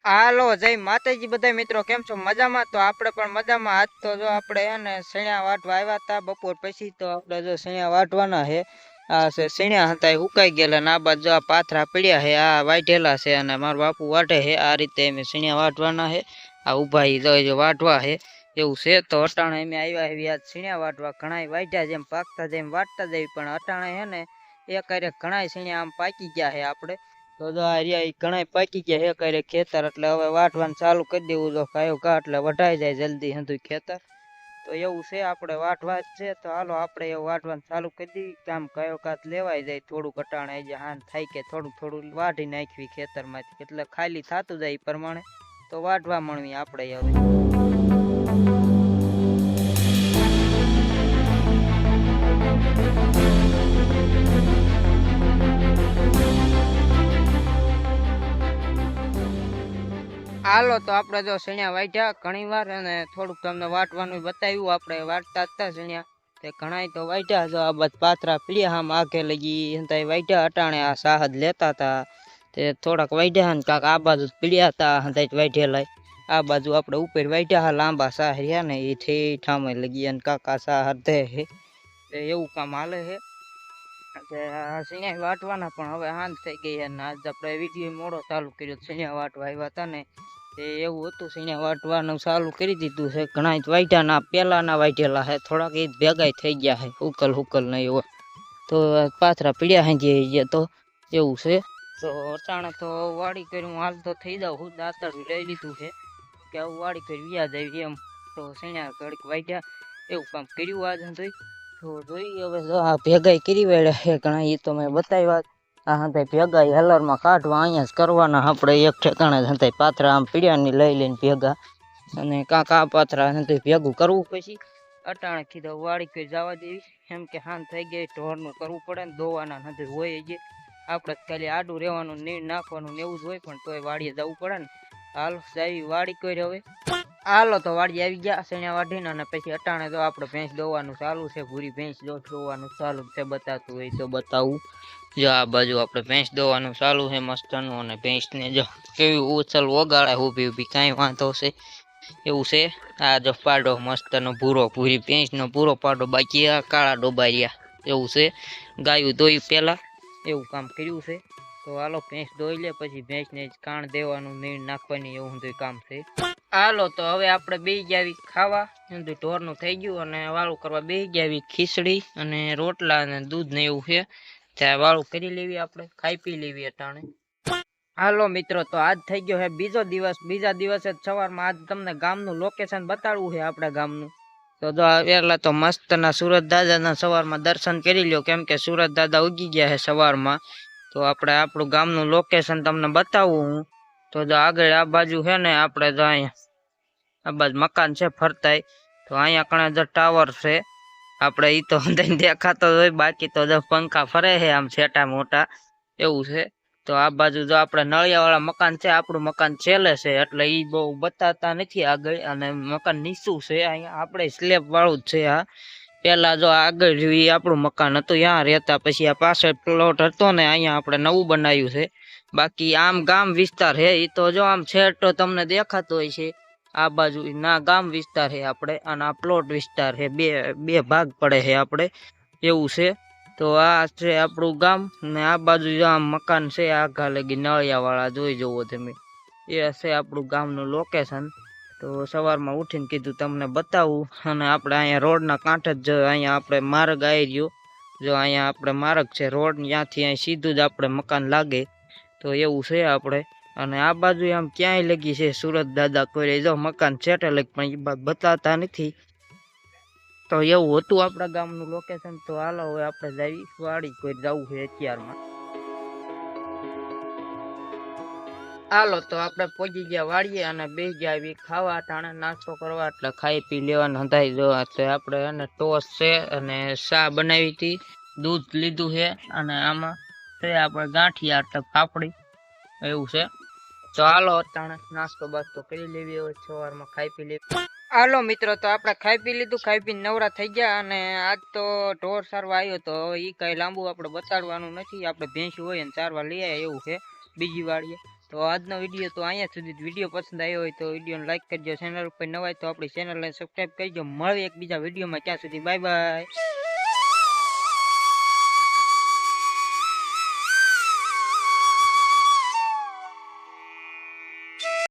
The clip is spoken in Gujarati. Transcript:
હાલો જય માતાજી બધા મિત્રો કેમ છો મજામાં? તો આપણે પણ મજામાં. આજ તો જો આપણે હે ને શેણા વાટવા આવ્યા હતા બપોર પછી. તો આપણે જો શેણા વાટવાના છે. આ છે શેણા હતા એ ઉકાઈ ગયેલા ને આ બાજુ આ પાથરા પડ્યા છે આ વાઢેલા છે અને મારો બાપુ વાટે છે આ રીતે અમે શેણા વાટવાના છે. આ ઉભા જો વાટવા છે એવું છે. તો અટાણે અમે આવ્યા છે આજ શેણા વાટવા. ઘણા વાઢ્યા જેમ પાકતા જેમ વાટતા જઈ પણ અટાણે છે ને એક ઘણા શેણા આમ પાકી ગયા છે આપણે. તો ઘણા પાકી ગયા હે કરે ખેતર એટલે હવે વાટવાનું ચાલુ કરી દેવું. તો કાયો ઘા એટલે વઢાઈ જાય જલ્દી હંધું ખેતર. તો એવું છે આપણે વાટવા જ છે. તો હાલો આપણે એવું વાટવાનું ચાલુ કરી દઈએ. કામ કયો કાત લેવાઈ જાય થોડું ઘટાણે જે હાન થાય કે થોડું થોડું વાઢી નાખવી ખેતરમાંથી એટલે ખાલી થતું જાય એ પ્રમાણે તો વાટવા મળવી આપણે હવે. હાલો તો આપણે જો શેણા વાઢ્યા ઘણી વાર અને થોડુંક તમને વાટવાનું બતાવ્યું. આપણે વાટતા હતા શેણા તે ઘણા તો વાઢ્યા. જો આ બધ પાથરા પીડ્યા આમ આગે લગી વાઢ્યા અટાણે આ સાહદ લેતા હતા તે થોડાક વાઢ્યા ને કાંક આ બાજુ પીડ્યા હતા હંધાઈ વાઢેલા. આ બાજુ આપણે ઉપર વાઢ્યા લાંબા સાહ રહ્યા ને એ ઠામે લગી અને કાકા સાહ અર્ધે છે એવું કામ હાલે છે. શેણા વાટવાના પણ હવે હાંજ થઈ ગઈ છે ને આજ આપણે વિડીયો મોડો ચાલુ કર્યો. શેણા વાટવા આવ્યા હતા ને એવું હતું શેણા વાટવાનું ચાલુ કરી દીધું છે. ઘણા વાઢ્યા ના પેલાના વાઢેલા છે થોડાક એ ભેગાઈ થઈ ગયા છે હુકલ ને એવો. તો પાથરા પીડ્યા હાંજી તો એવું છે. તો અચાણે તો વાડી કર્યું હાલ તો થઈ જાવ હું દાતરડું લઈ લીધું છે કે આવું વાડી કરી વ્યાજ આવી એમ. તો શેણા ઘડીક વાઢ્યા એવું કામ કર્યું આજ હંધોઈ. તો જોઈએ હવે આ ભેગાઈ કરી વાળ્યા છે ઘણા એ તો મેં બતાવ્યા. આ હંધાઈ ભેગા હેલરમાં કાઢવા અહીંયા જ કરવાના આપણે એક ઠેકાણે હંધાઈ પાથરા આમ પીડ્યાની લઈને ભેગા અને કાંક પાથરા હંધાઈ ભેગું કરવું પછી અટાણે કીધું વાડી કરી જવા દેવી એમ કે હાન થઈ ગઈ ઢોરનું કરવું પડે ને દોવાના હંધાઈ હોય જ આપણે ખાલી આડું રહેવાનું નીણ નાખવાનું ને એવું જ હોય પણ તોય વાડીએ જવું પડે ને. હાલ જાવી વાડી કરી હવે. હાલો તો વાડી આવી ગયા શેણા વાઢીને અને પછી અટાણે તો આપણે ભેંસ દોવાનું ચાલુ છે. ભૂરી ભેંસ દોવાનું ચાલુ છે બતાતું હોય તો બતાવું. જો આ બાજુ આપણે ભેંસ દોવાનું ચાલુ છે મસ્તનું અને ભેંસને જો કેવી ઉછલ વગાડે ઊભી ઊભી કાંઈ વાંધો છે એવું છે. આ જો પાડો મસ્તનો ભૂરી ભેંસનો ભૂરો પાડો બાકી આ કાળા ડોબારિયા એવું છે. ગાયું દોઈ પેલા એવું કામ કર્યું છે. તો હાલો ભેંસ દોઈ લે પછી ભેંસને કાણ દેવાનું નીણ નાખવાની એવું બધું કામ છે. હાલો તો હવે આપણે બેસી ગયા ખાવા ઢોરનું થઈ ગયું અને વાળું કરવા બેસી ગયા ખીચડી અને રોટલા અને દૂધ ને એવું છે. ત્યાં વાળું કરી લેવી આપણે ખાઈ પી લેવી અટાણે. હાલો મિત્રો તો આજ થઈ ગયો છે બીજો દિવસ. બીજા દિવસે સવારમાં આજ તમને ગામનું લોકેશન બતાડવું છે આપણા ગામનું. તો વેલા તો મસ્તના સુરત દાદાના સવારમાં દર્શન કરી લ્યો કેમ કે સુરત દાદા ઉગી ગયા છે સવારમાં. તો આપણે આપણું ગામનું લોકેશન તમને બતાવું હું. તો જો આગળ આ બાજુ છે ને આપણે જો અહીંયા આ બાજુ મકાન છે ફરતાય. તો અહીંયા કણે જો ટાવર છે આપણે ઈ તો દેખાતો જ હોય બાકી તો જો પંખા ફરે છે આમ છેટા મોટા એવું છે. તો આ બાજુ જો આપણે નળિયાવાળા મકાન છે આપણું મકાન છેલ્લે છે એટલે ઈ બહુ બતાવતા નથી આગળ. અને મકાન નીચું છે અહીંયા આપણે સ્લેબ વાળું જ છે. આ પેલા જો આગળ જોઈ આપણું મકાન હતું ત્યાં રહેતા પછી આ પાછળ પ્લોટ હતો ને અહીંયા આપણે નવું બનાવ્યું છે. બાકી આમ ગામ વિસ્તાર છે એ તો જો આમ છેટો તમને દેખાતો હોય છે. આ બાજુ ના ગામ વિસ્તાર છે આપણે અને આ પ્લોટ વિસ્તાર છે. બે ભાગ પડે છે આપણે એવું છે. તો આ છે આપણું ગામ ને આ બાજુ આમ મકાન છે આઘા લગી નળિયા વાળા જોઈ જવો તમે. એ છે આપણું ગામનું લોકેશન. તો સવારમાં ઉઠીને કીધું તમને બતાવું અને આપણે અહીંયા રોડના કાંઠે જ અહીંયા આપણે માર્ગ આવી રહ્યો. જો અહીંયા આપણે માર્ગ છે રોડ ત્યાંથી અહીં સીધું જ આપણે મકાન લાગે. તો એવું છે આપણે. અને આ બાજુ આમ ક્યાંય લગી છે સુરત દાદા કોઈ જો મકાન છેટે લગ પણ એ બાદ બતાવતા નથી. તો એવું હતું આપણા ગામનું લોકેશન. તો હાલો હવે આપણે જઈ વાડી કોઈ જવું છે અત્યારમાં. હાલો તો આપણે પહોંચી ગયા વાડીએ અને બે ગયા આવી ખાવા ટાણે નાસ્તો કરવા એટલે ખાઈ પી લેવાનું હંધાઈ જો એટલે આપણે એને ટોસ છે અને ચા બનાવી હતી દૂધ લીધું છે અને આમાં છે આપણે ગાંઠિયા એટલે ફાફડી એવું છે. તો હાલો અટાણે નાસ્તો બાસ્તો કરી લેવી હવે સવારમાં ખાઈ પી લેવી. હાલો મિત્રો તો આપણે ખાઈ પી લીધું ખાઈ પી નવરા થઈ ગયા અને આજ તો ઢોર સારવા આવ્યો તો એ કઈ લાંબુ આપણે બતાડવાનું નથી. આપણે ભેંસું હોય ને ચારવા લઈ આવ્યા એવું છે બીજી વાડીએ. તો આજનો વિડીયો તો અહીંયા સુધી જ. વિડીયો પસંદ આવ્યો હોય તો વિડીયોને લાઈક કરજો, ચેનલ ઉપર નવા હોય તો આપણી ચેનલને સબસ્ક્રાઈબ કરજો. મળીએ એક બીજા વિડીયોમાં, ત્યાં સુધી બાય બાય.